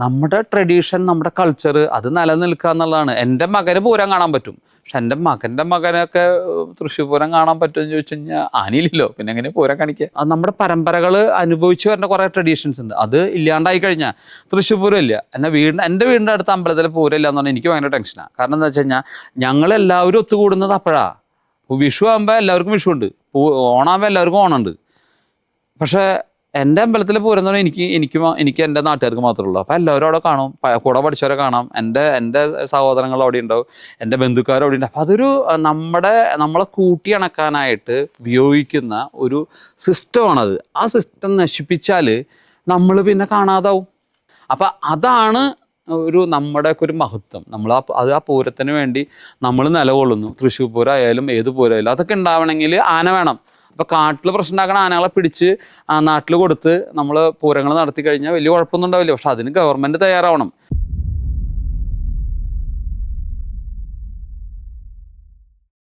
നമ്മുടെ ട്രഡീഷൻ, നമ്മുടെ കൾച്ചർ അത് നിലനിൽക്കുക എന്നുള്ളതാണ്. എൻ്റെ മകന് പൂരം കാണാൻ പറ്റും, പക്ഷെ എൻ്റെ മകൻ്റെ മകനൊക്കെ തൃശ്ശൂർ പൂരം കാണാൻ പറ്റുമെന്ന് ചോദിച്ചു കഴിഞ്ഞാൽ ആനില്ലല്ലോ, പിന്നെ എങ്ങനെ പൂരം കാണിക്കുക? അത് നമ്മുടെ പരമ്പരകൾ അനുഭവിച്ചു വരുന്ന കുറേ ട്രഡീഷൻസ് ഉണ്ട്. അത് ഇല്ലാണ്ടായി കഴിഞ്ഞാൽ തൃശ്ശൂർ പൂരം ഇല്ല. എൻ്റെ വീടിൻ്റെ അടുത്ത അമ്പലത്തിൽ പൂരം ഇല്ല എന്ന് പറഞ്ഞാൽ എനിക്ക് ഭയങ്കര ടെൻഷനാണ്. കാരണം എന്താ വെച്ച് കഴിഞ്ഞാൽ ഞങ്ങളെല്ലാവരും ഒത്തുകൂടുന്നത് അപ്പോഴാണ്. വിഷു ആകുമ്പോൾ എല്ലാവർക്കും വിഷു ഉണ്ട്, ഓണാകുമ്പോൾ എല്ലാവർക്കും ഓണമുണ്ട്. പക്ഷേ എൻ്റെ അമ്പലത്തിലെ പൂരം എന്ന് പറഞ്ഞാൽ എനിക്ക് എൻ്റെ നാട്ടുകാർക്ക് മാത്രമേ ഉള്ളൂ. അപ്പോൾ എല്ലാവരും അവിടെ കാണും, കൂടെ പഠിച്ചവരെ കാണാം, എൻ്റെ സഹോദരങ്ങൾ അവിടെ ഉണ്ടാവും, എൻ്റെ ബന്ധുക്കാർ അവിടെ ഉണ്ട്. അപ്പം അതൊരു നമ്മളെ കൂട്ടിയണക്കാനായിട്ട് ഉപയോഗിക്കുന്ന ഒരു സിസ്റ്റമാണത്. ആ സിസ്റ്റം നശിപ്പിച്ചാൽ നമ്മൾ പിന്നെ കാണാതാവും. അപ്പം അതാണ് നമ്മുടെയൊക്കെ ഒരു മഹത്വം. ആ പൂരത്തിന് വേണ്ടി നമ്മൾ നിലകൊള്ളുന്നു. തൃശ്ശൂർ പൂരം ആയാലും ഏത് പൂരം ആയാലും അതൊക്കെ ഉണ്ടാവണമെങ്കിൽ ആന വേണം. അപ്പോൾ കാട്ടിൽ പ്രശ്നം ഉണ്ടാക്കണ ആനകളെ പിടിച്ച് നാട്ടിൽ കൊടുത്ത് നമ്മൾ പൂരങ്ങൾ നടത്തി കഴിഞ്ഞാൽ വലിയ കുഴപ്പമൊന്നും ഉണ്ടാവില്ല. പക്ഷെ അതിന് ഗവൺമെൻറ് തയ്യാറാവണം.